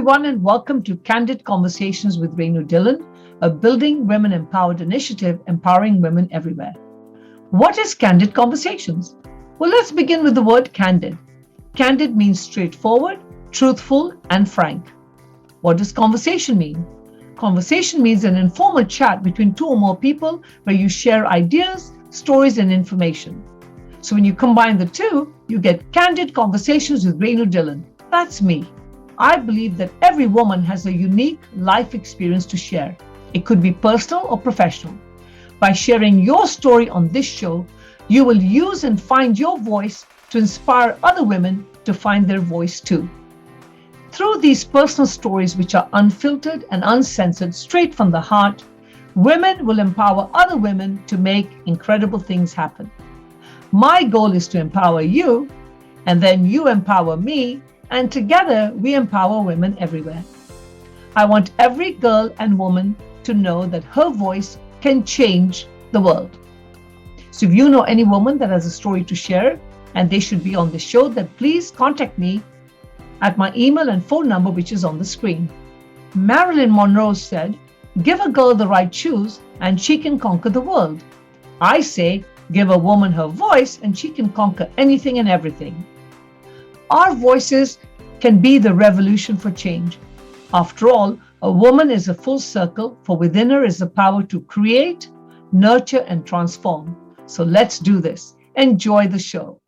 everyone, and welcome to Candid Conversations with Rennu Dhillon, a Building Women Empowered initiative empowering women everywhere. What is Candid Conversations? Well, let's begin with the word candid. Candid means straightforward, truthful, and frank. What does conversation mean? Conversation means an informal chat between two or more people where you share ideas, stories, and information. So when you combine the two, you get Candid Conversations with Rennu Dhillon. That's me. I believe that every woman has a unique life experience to share. It could be personal or professional. By sharing your story on this show, you will use and find your voice to inspire other women to find their voice too. Through these personal stories, which are unfiltered and uncensored, straight from the heart, women will empower other women to make incredible things happen. My goal is to empower you, and then you empower me, and together we empower women everywhere. I want every girl and woman to know that her voice can change the world. So if you know any woman that has a story to share and they should be on the show, then please contact me at my email and phone number, which is on the screen. Marilyn Monroe said, "Give a girl the right shoes and she can conquer the world." I say, give a woman her voice and she can conquer anything and everything. Our voices can be the revolution for change. After all, a woman is a full circle, for within her is the power to create, nurture, and transform. So let's do this. Enjoy the show.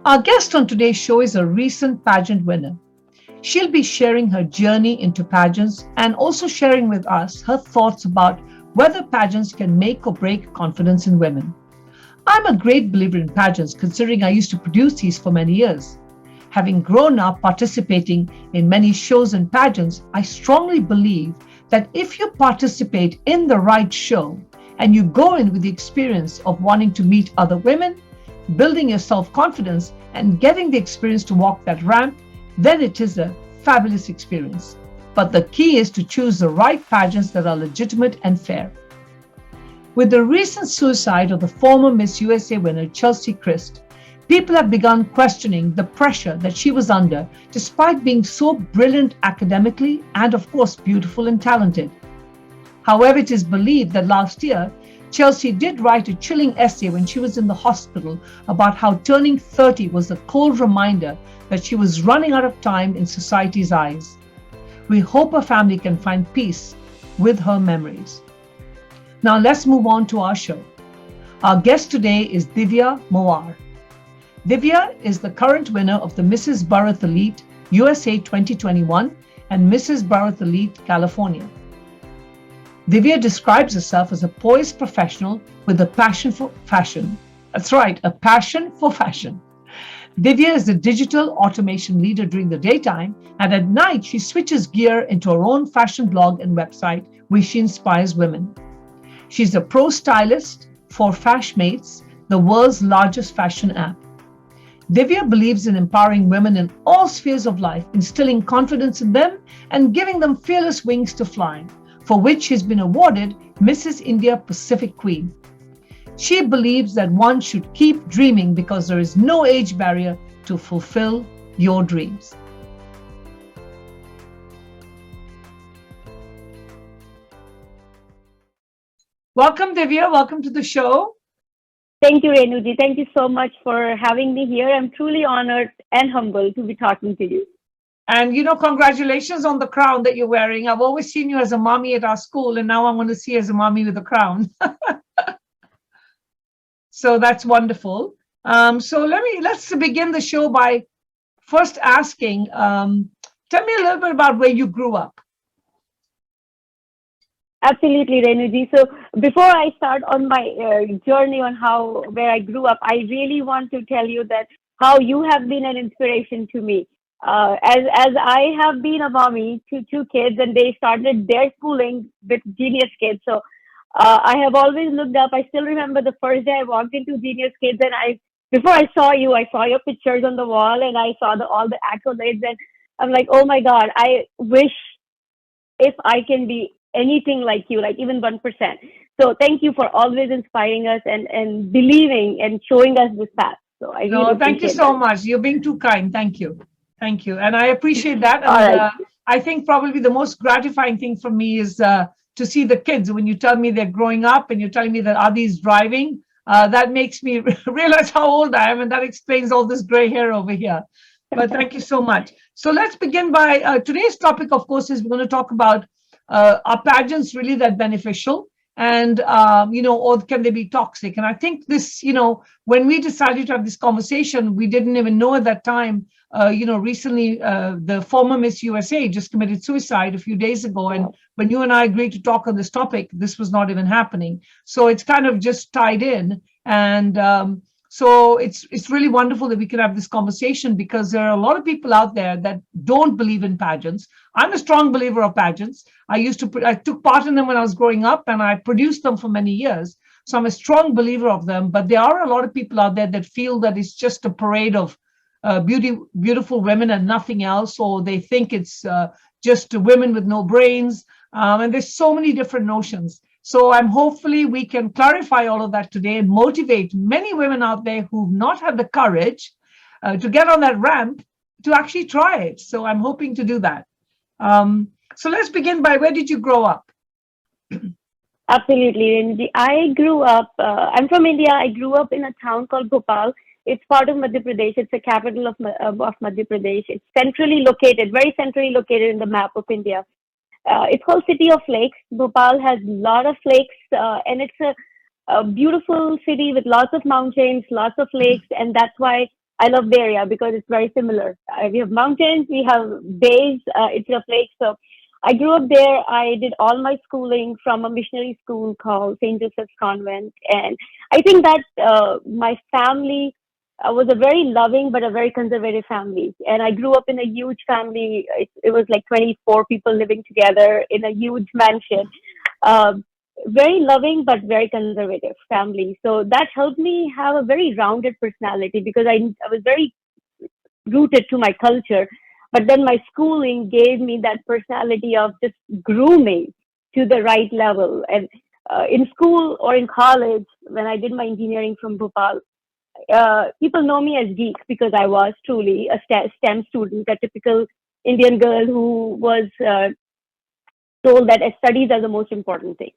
Our guest on today's show is a recent pageant winner. She'll be sharing her journey into pageants and also sharing with us her thoughts about whether pageants can make or break confidence in women. I'm a great believer in pageants, considering I used to produce these for many years. Having grown up participating in many shows and pageants, I strongly believe that if you participate in the right show and you go in with the experience of wanting to meet other women, building your self-confidence and getting the experience to walk that ramp, then it is a fabulous experience. But the key is to choose the right pageants that are legitimate and fair. With the recent suicide of the former Miss USA winner Chelsea Christ, people have begun questioning the pressure that she was under, despite being so brilliant academically and, of course, beautiful and talented. However, it is believed that last year, Chelsea did write a chilling essay when she was in the hospital about how turning 30 was a cold reminder that she was running out of time in society's eyes. We hope her family can find peace with her memories. Now let's move on to our show. Our guest today is Divya Mawar. Divya is the current winner of the Mrs. Bharat Elite USA 2021 and Mrs. Bharat Elite California. Divya describes herself as a poised professional with a passion for fashion. That's right, a passion for fashion. Divya is the digital automation leader during the daytime, and at night she switches gear into her own fashion blog and website where she inspires women. She's a pro stylist for Fashmates, the world's largest fashion app. Divya believes in empowering women in all spheres of life, instilling confidence in them and giving them fearless wings to fly, for which she's been awarded Mrs. India Pacific Queen. She believes that one should keep dreaming because there is no age barrier to fulfill your dreams. Welcome, Divya. Welcome to the show. Thank you, Renuji. Thank you so much for having me here. I'm truly honored and humbled to be talking to you. And, congratulations on the crown that you're wearing. I've always seen you as a mommy at our school, and now I'm going to see you as a mommy with a crown. So that's wonderful. So let's begin the show by first asking, tell me a little bit about where you grew up. Absolutely, Renuji. So before I start on my journey on where I grew up, I really want to tell you that how you have been an inspiration to me. As I have been a mommy to two kids, and they started their schooling with Genius Kids. So I have always looked up. I still remember the first day I walked into Genius Kids, and before I saw you, I saw your pictures on the wall, and I saw all the accolades, and I'm like, oh my God, I wish if I can be anything like you, like even 1%. So thank you for always inspiring us and believing and showing us this path. So I really No, thank you appreciate so that. much. You're being too kind. Thank you. Thank you. And I appreciate that. All And right. I think probably the most gratifying thing for me is to see the kids. When you tell me they're growing up and you're telling me that Adi is driving, that makes me realize how old I am. And that explains all this gray hair over here. But thank you so much. So let's begin by today's topic, of course, is we're going to talk about are pageants really that beneficial? And, or can they be toxic? And I think this, when we decided to have this conversation, we didn't even know at that time. Recently, the former Miss USA just committed suicide a few days ago. And when you and I agreed to talk on this topic, this was not even happening. So it's kind of just tied in. And so it's really wonderful that we can have this conversation, because there are a lot of people out there that don't believe in pageants. I'm a strong believer of pageants. I took part in them when I was growing up, and I produced them for many years. So I'm a strong believer of them. But there are a lot of people out there that feel that it's just a parade of beautiful women and nothing else, or they think it's just women with no brains. And there's so many different notions. So hopefully we can clarify all of that today and motivate many women out there who've not had the courage to get on that ramp to actually try it. So I'm hoping to do that. So let's begin by, where did you grow up? Absolutely, Renju. I grew up, I'm from India. I grew up in a town called Bhopal. It's part of Madhya Pradesh. It's the capital of Madhya Pradesh. It's centrally located, very centrally located in the map of India. It's called City of Lakes. Bhopal has a lot of lakes, and it's a beautiful city with lots of mountains, lots of lakes, and that's why I love the area, because it's very similar. We have mountains, we have bays, instead of lakes. So I grew up there. I did all my schooling from a missionary school called St. Joseph's Convent, and I think that my family was a very loving but a very conservative family. And I grew up in a huge family. It was like 24 people living together in a huge mansion. Uh, Very loving but very conservative family. So that helped me have a very rounded personality, because I was very rooted to my culture. But then my schooling gave me that personality of just grooming to the right level. And in school or in college, when I did my engineering from Bhopal, people know me as geek, because I was truly a STEM student, a typical Indian girl who was told that studies are the most important thing.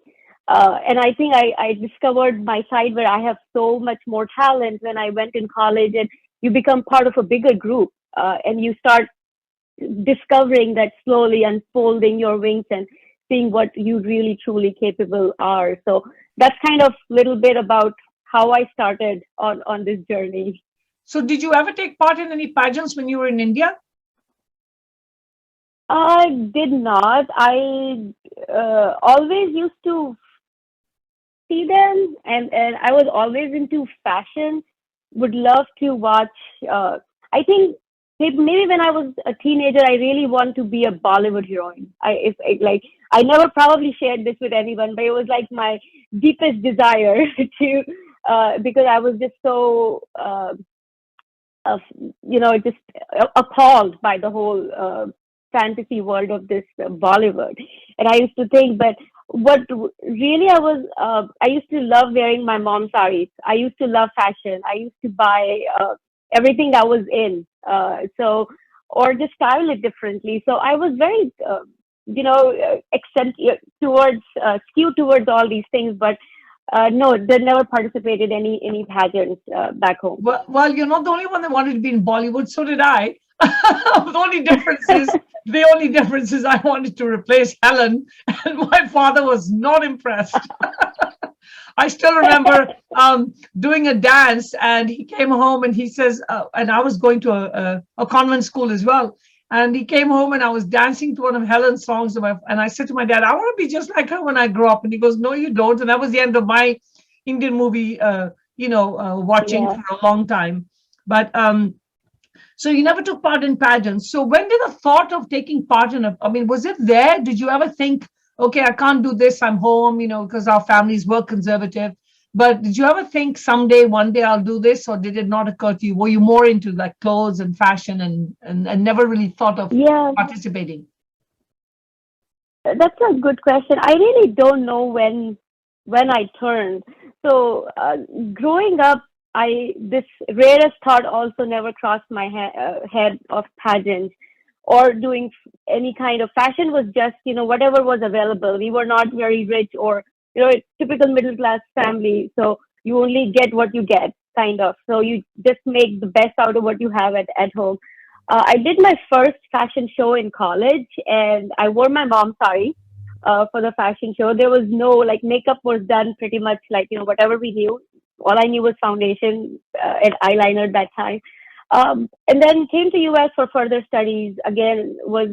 And I think I discovered my side where I have so much more talent when I went in college, and you become part of a bigger group, and you start discovering that, slowly unfolding your wings and seeing what you really truly capable are. So that's kind of little bit about how I started on this journey. So did you ever take part in any pageants when you were in India? I did not. I always used to see them, and I was always into fashion. Would love to watch. I think maybe when I was a teenager, I really want to be a Bollywood heroine. Like, I never probably shared this with anyone, but it was like my deepest desire to, because I was just so just appalled by the whole fantasy world of this Bollywood. And I used to think, but what really I used to love wearing my mom's saris. I used to love fashion. I used to buy everything that was in, or just style it differently. So I was very, skewed towards all these things, but no, they never participated any pageants back home. Well, you're not the only one that wanted to be in Bollywood. So did I. The only difference is I wanted to replace Helen, and my father was not impressed. I still remember doing a dance, and he came home and he says, and I was going to a convent school as well. And he came home and I was dancing to one of Helen's songs. And I said to my dad, I want to be just like her when I grow up. And he goes, no, you don't. And that was the end of my Indian movie, watching Yeah. for a long time. But so you never took part in pageants. So when did the thought of taking part in was it there? Did you ever think, okay, I can't do this, I'm home, because our families were conservative. But did you ever think someday, one day I'll do this, or did it not occur to you? Were you more into like clothes and fashion and never really thought of Yeah. participating? That's a good question. I really don't know when I turned. So growing up, I this rarest thought also never crossed my head of pageants or doing any kind of fashion. Was just, whatever was available. We were not very rich or, a typical middle class family. So you only get what you get, kind of. So you just make the best out of what you have at home. I did my first fashion show in college, and I wore my mom's sari for the fashion show. There was no, like, makeup was done pretty much like, whatever we knew. All I knew was foundation and eyeliner at that time. And then came to US for further studies. Again, was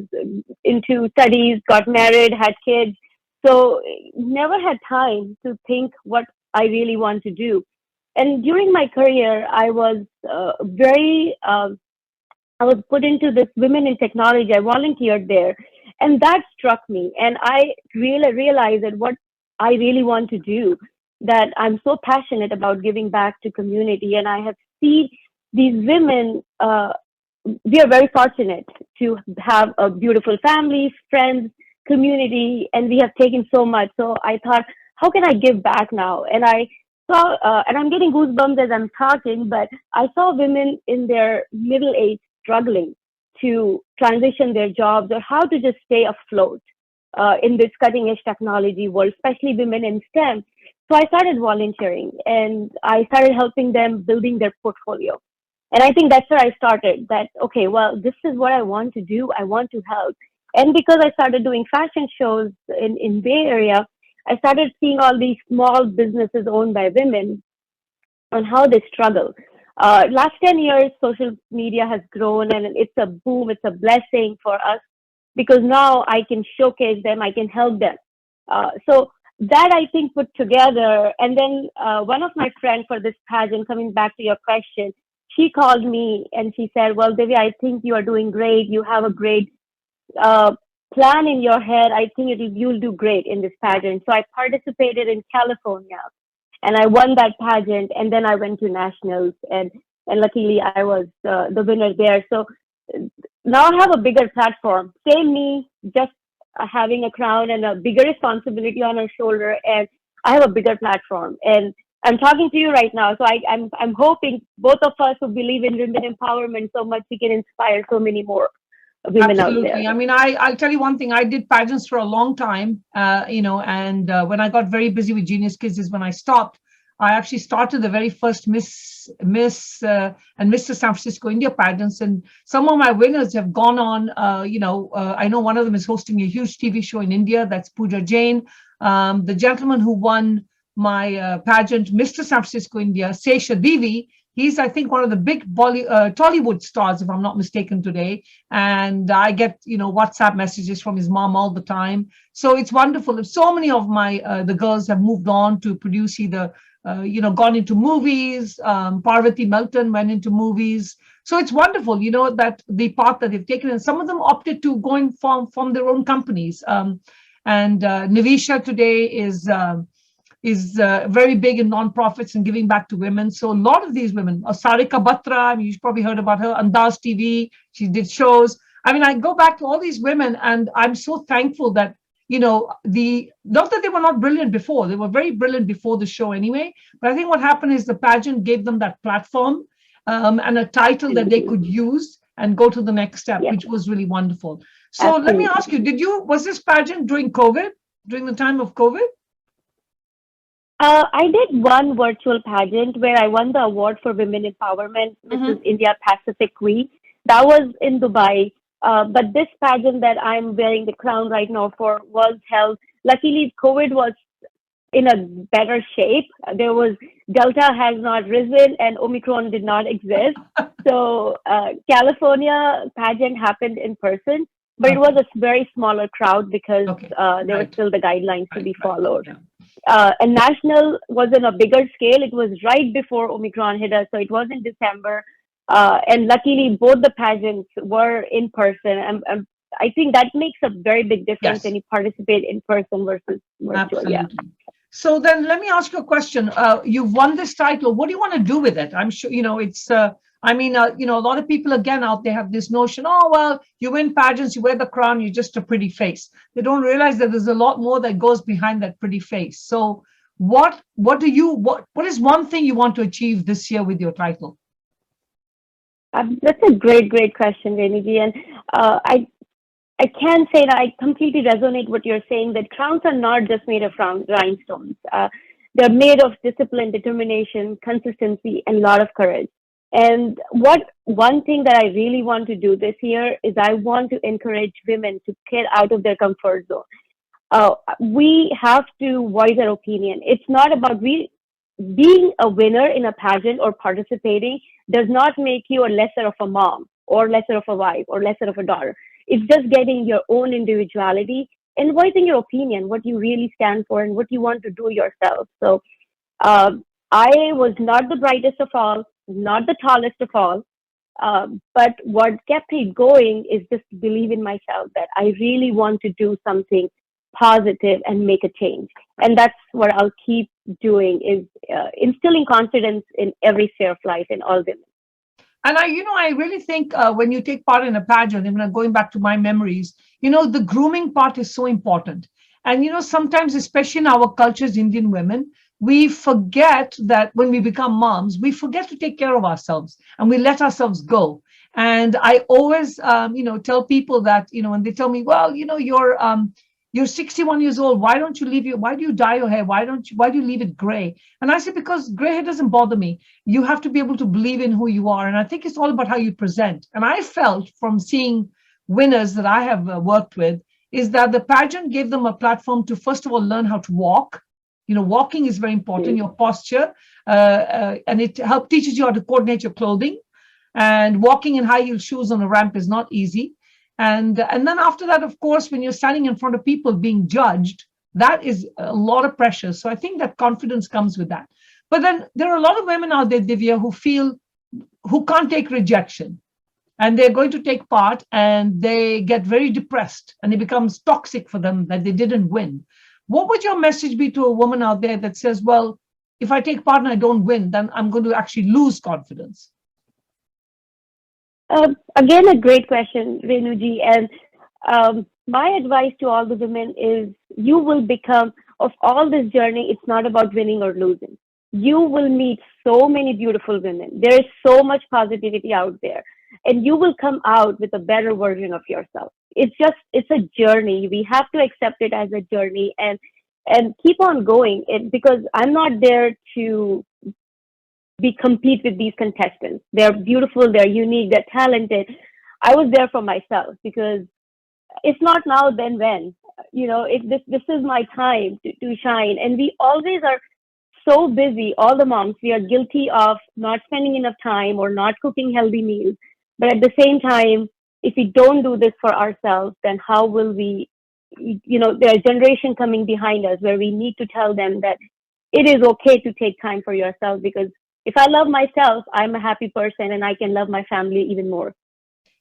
into studies, got married, had kids. So never had time to think what I really want to do. And during my career, I was put into this Women in Technology. I volunteered there, and that struck me. And I really realized that what I really want to do, that I'm so passionate about giving back to community. And I have seen these women. We are very fortunate to have a beautiful family, friends, community, and we have taken so much. So I thought, how can I give back now? And I saw, and I'm getting goosebumps as I'm talking, but I saw women in their middle age struggling to transition their jobs or how to just stay afloat in this cutting edge technology world, especially women in STEM. So I started volunteering and I started helping them building their portfolio. And I think that's where I started that, okay, well, this is what I want to do. I want to help. And because I started doing fashion shows in Bay Area, I started seeing all these small businesses owned by women on how they struggle. Last 10 years, social media has grown and it's a boom. It's a blessing for us because now I can showcase them. I can help them. So that I think put together. And then one of my friends for this pageant, coming back to your question, she called me and she said, well, Devi, I think you are doing great. You have a great plan in your head. I think you'll do great in this pageant. So I participated in California and I won that pageant. And then I went to nationals and luckily I was the winner there. So now I have a bigger platform. Same me, just having a crown and a bigger responsibility on her shoulder. And I have a bigger platform. And I'm talking to you right now. So I'm hoping both of us who believe in women empowerment so much, we can inspire so many more women out there. Absolutely. I mean, I'll tell you one thing. I did pageants for a long time, and when I got very busy with Genius Kids is when I stopped. I actually started the very first Miss and Mr. San Francisco India pageants, and some of my winners have gone on. I know one of them is hosting a huge TV show in India. That's Pooja Jain. The gentleman who won my pageant, Mr. San Francisco India, Sesha Devi. He's, I think, one of the big Tollywood stars, if I'm not mistaken, today. And I get, WhatsApp messages from his mom all the time. So it's wonderful. So many of the girls have moved on to produce either, gone into movies. Parvati Melton went into movies. So it's wonderful, that the path that they've taken. And some of them opted to go and form their own companies. And Nivisha today is very big in nonprofits and giving back to women. So a lot of these women, Sarika Batra, I mean, you've probably heard about her, Andaz TV, she did shows. I mean, I go back to all these women and I'm so thankful that, not that they were not brilliant before, they were very brilliant before the show anyway, but I think what happened is the pageant gave them that platform and a title that they could use and go to the next step, which was really wonderful. So Absolutely. Let me ask you, was this pageant during the time of COVID? I did one virtual pageant where I won the award for women empowerment, Mrs. India Pacific Queen. That was in Dubai. But this pageant that I'm wearing the crown right now for was held. Luckily, COVID was in a better shape. Delta has not risen and Omicron did not exist. So California pageant happened in person, but it was a very smaller crowd because there were still the guidelines to be followed. Yeah. And national was on a bigger scale. It was right before Omicron hit us, so it was in December. And luckily, both the pageants were in person. And I think that makes a very big difference when you participate in person versus virtual. Absolutely. Yeah. So then let me ask you a question. You've won this title. What do you want to do with it? I'm sure, it's I mean, a lot of people again out there have this notion, oh, well, you win pageants, you wear the crown, you're just a pretty face. They don't realize that there's a lot more that goes behind that pretty face. So what is one thing you want to achieve this year with your title? That's a great question, Renuji. And I can say that I completely resonate what you're saying, that crowns are not just made of rhinestones. They're made of discipline, determination, consistency, and a lot of courage. And one thing that I really want to do this year is I want to encourage women to get out of their comfort zone. We have to voice our opinion. It's not about being a winner in a pageant or participating does not make you a lesser of a mom or lesser of a wife or lesser of a daughter. It's just getting your own individuality and voicing your opinion, what you really stand for and what you want to do yourself. So uh, I was not the brightest of all, not the tallest of all, but what kept me going is just believe in myself that I really want to do something positive and make a change. And that's what I'll keep doing is instilling confidence in every sphere of life in all women. And I really think when you take part in a pageant, even going back to my memories, the grooming part is so important. And sometimes, especially in our cultures, Indian women, we forget that when we become moms, we forget to take care of ourselves and we let ourselves go. And I always, tell people that, when they tell me, well, you're 61 years old. Why do you dye your hair? Why do you leave it gray? And I say, because gray hair doesn't bother me. You have to be able to believe in who you are. And I think it's all about how you present. And I felt from seeing winners that I have worked with is that the pageant gave them a platform to, first of all, learn how to walk. Walking is very important, your posture, and it teaches you how to coordinate your clothing. And walking in high heel shoes on a ramp is not easy. And then after that, of course, when you're standing in front of people being judged, that is a lot of pressure. So I think that confidence comes with that. But then there are a lot of women out there, Divya, who can't take rejection. And they're going to take part and they get very depressed and it becomes toxic for them that they didn't win. What would your message be to a woman out there that says, well, if I take part and I don't win, then I'm going to actually lose confidence? Again, a great question, Renuji. And my advice to all the women is you will become, of all this journey, it's not about winning or losing. You will meet so many beautiful women. There is so much positivity out there. And you will come out with a better version of yourself. It's a journey. We have to accept it as a journey and keep on going. Because I'm not there to compete with these contestants. They're beautiful, they're unique, they're talented. I was there for myself because if not now, then when? If this is my time to shine. And we always are so busy, all the moms, we are guilty of not spending enough time or not cooking healthy meals. But at the same time, if we don't do this for ourselves, then how will we, there are generation coming behind us where we need to tell them that it is okay to take time for yourself, because if I love myself, I'm a happy person and I can love my family even more.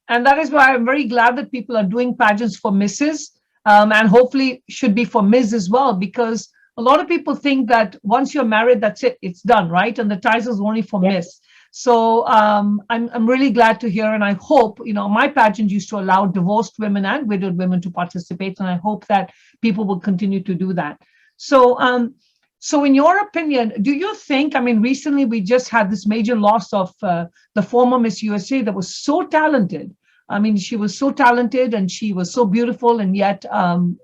And that is why I'm very glad that people are doing pageants for Mrs. And hopefully should be for Ms. as well, because a lot of people think that once you're married, that's it, it's done, right? And the title is only for Miss. So I'm really glad to hear, and I hope, my pageant used to allow divorced women and widowed women to participate, and I hope that people will continue to do that. So in your opinion, do you think, recently we just had this major loss of the former Miss USA that was so talented. She was so talented and she was so beautiful, and yet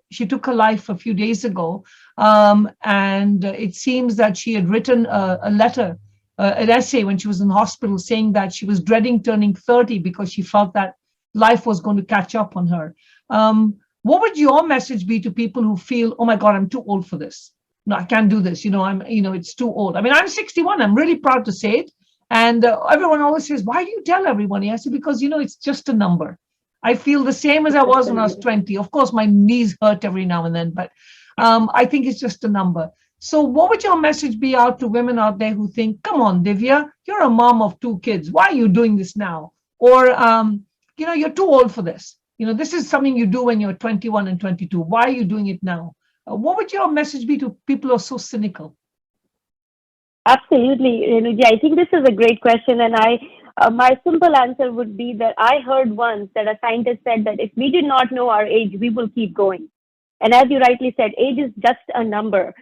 she took her life a few days ago. And it seems that she had written a letter, an essay when she was in hospital saying that she was dreading turning 30 because she felt that life was going to catch up on her. What would your message be to people who feel, oh my God, I'm too old for this? No, I can't do this. It's too old. I'm 61. I'm really proud to say it. And everyone always says, why do you tell everybody? I say, because, it's just a number. I feel the same as I was when I was 20. Of course, my knees hurt every now and then, but I think it's just a number. So what would your message be out to women out there who think, come on, Divya, you're a mom of 2 kids. Why are you doing this now? Or, you're too old for this. This is something you do when you're 21 and 22. Why are you doing it now? What would your message be to people who are so cynical? Absolutely, Renuji. I think this is a great question, and my simple answer would be that I heard once that a scientist said that if we did not know our age, we will keep going. And as you rightly said, age is just a number.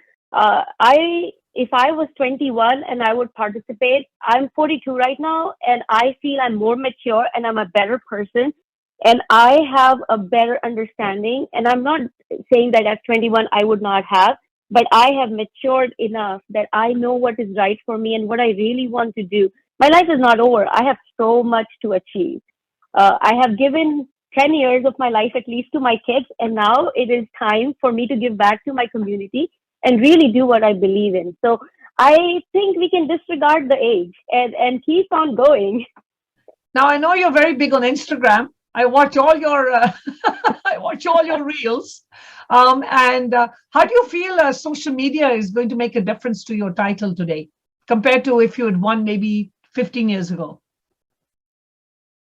If I was 21 and I would participate, I'm 42 right now, and I feel I'm more mature and I'm a better person, and I have a better understanding. And I'm not saying that at 21 I would not have, but I have matured enough that I know what is right for me and what I really want to do. My life is not over. I have so much to achieve. I have given 10 years of my life at least to my kids, and now it is time for me to give back to my community and really do what I believe in. So I think we can disregard the age and keep on going. Now I know you're very big on Instagram. I watch all your I watch all your reels. And how do you feel social media is going to make a difference to your title today compared to if you had won maybe 15 years ago?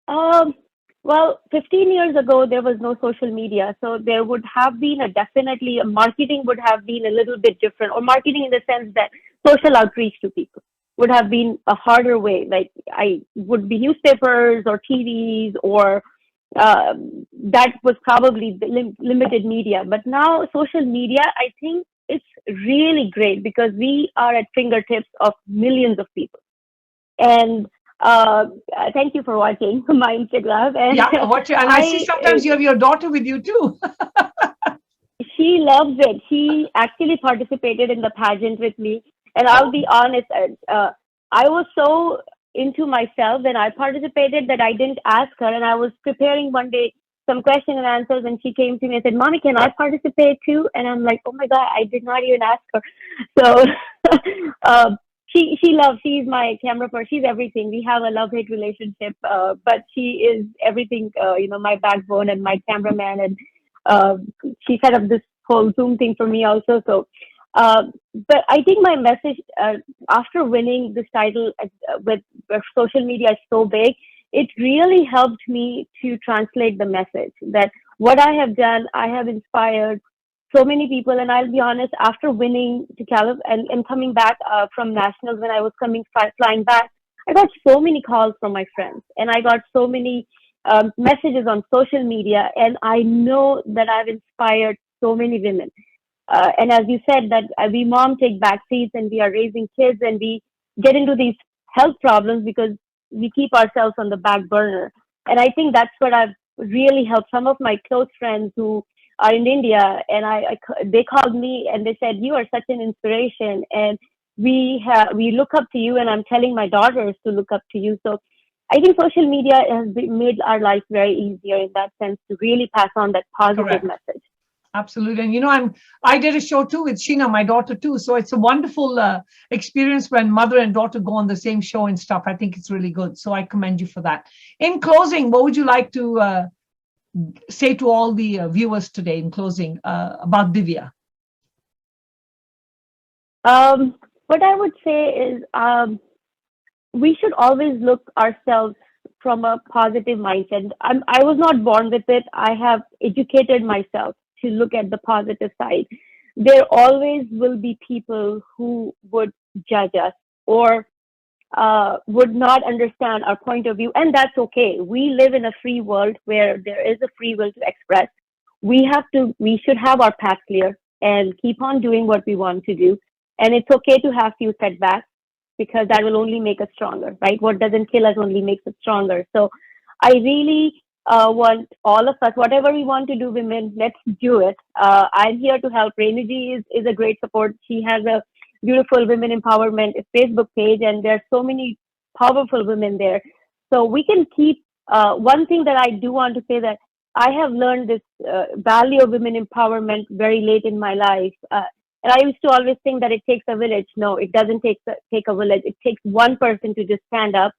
Um, well, 15 years ago, there was no social media. So there would have been definitely marketing would have been a little bit different, or marketing in the sense that social outreach to people would have been a harder way. Like I would be newspapers or TVs, or that was probably the limited media. But now social media, I think it's really great because we are at fingertips of millions of people. And thank you for watching my Instagram. And Yeah, watch it. And I see I, sometimes you have your daughter with you too. she loves it. She actually participated in the pageant with me. And I'll Oh, be honest, I was so into myself when I participated that I didn't ask her. And I was preparing one day some question and answers, and she came to me and said, "Mommy, can I participate too?" And I'm like, "Oh my God, I did not even ask her." So uh, she loves. She's my camera person. She's everything. We have a love hate relationship, but she is everything. My backbone and my cameraman, and uh, she set up this whole Zoom thing for me also. So, uh, but I think my message after winning this title with social media is so big, it really helped me to translate the message that what I have done, I have inspired so many people. And I'll be honest, after winning to Calif and coming back from nationals, when I was flying back, I got so many calls from my friends, and I got so many messages on social media, and I know that I've inspired so many women. And as you said, that we mom take back seats and we are raising kids, and we get into these health problems because we keep ourselves on the back burner. And I think that's what I've really helped some of my close friends who are in India, and they called me and they said, "You are such an inspiration, and we look up to you." And I'm telling my daughters to look up to you. So I think social media has made our life very easier in that sense to really pass on that positive correct. message. Absolutely. And I did a show too with Sheena, my daughter too. So it's a wonderful experience when mother and daughter go on the same show and stuff. I think it's really good. So I commend you for that. In closing, what would you like to say to all the viewers today in closing about Divya? What I would say is we should always look ourselves from a positive mindset. I was not born with it. I have educated myself to look at the positive side. There always will be people who would judge us, or would not understand our point of view, and that's okay. We live in a free world where there is a free will to express. We should have our path clear and keep on doing what we want to do. And it's okay to have few setbacks, because that will only make us stronger, right? What doesn't kill us only makes us stronger. So I really want all of us, whatever we want to do, women, let's do it. I'm here to help. Rennu is a great support. She has a beautiful women empowerment Facebook page, and there's so many powerful women there. So we can keep. One thing that I do want to say, that I have learned this value of women empowerment very late in my life. And I used to always think that it takes a village. No, it doesn't take a village. It takes one person to just stand up,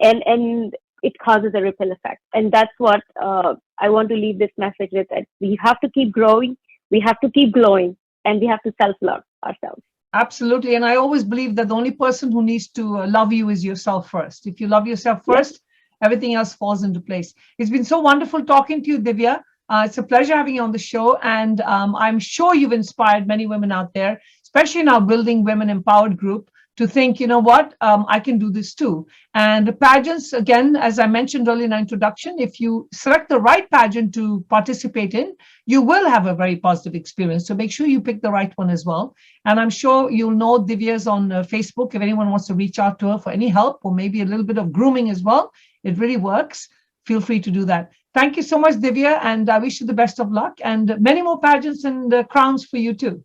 and it causes a ripple effect. And that's what I want to leave this message with: that we have to keep growing, we have to keep glowing, and we have to self-love ourselves. Absolutely. And I always believe that the only person who needs to love you is yourself first. If you love yourself Yes. first, everything else falls into place. It's been so wonderful talking to you, Divya. It's a pleasure having you on the show. And I'm sure you've inspired many women out there, especially in our Building Women Empowered group, to think, you know what, I can do this too. And the pageants, again, as I mentioned earlier in the introduction, if you select the right pageant to participate in, you will have a very positive experience. So make sure you pick the right one as well. And I'm sure you'll know Divya's on Facebook. If anyone wants to reach out to her for any help or maybe a little bit of grooming as well, it really works. Feel free to do that. Thank you so much, Divya, and I wish you the best of luck and many more pageants and crowns for you too.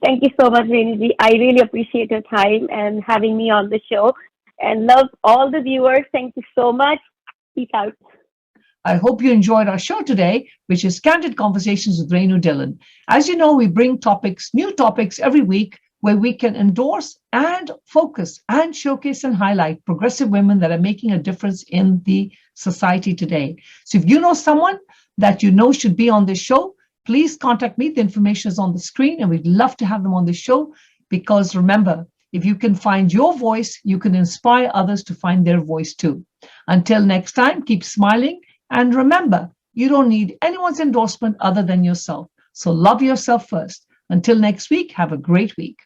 Thank you so much, Renuji. I really appreciate your time and having me on the show. And love all the viewers. Thank you so much. Peace out. I hope you enjoyed our show today, which is Candid Conversations with Rennu Dhillon. As you know, we bring new topics every week where we can endorse and focus and showcase and highlight progressive women that are making a difference in the society today. So if you know someone that you know should be on this show, please contact me. The information is on the screen, and we'd love to have them on the show because remember, if you can find your voice, you can inspire others to find their voice too. Until next time, keep smiling. And remember, you don't need anyone's endorsement other than yourself. So love yourself first. Until next week, have a great week.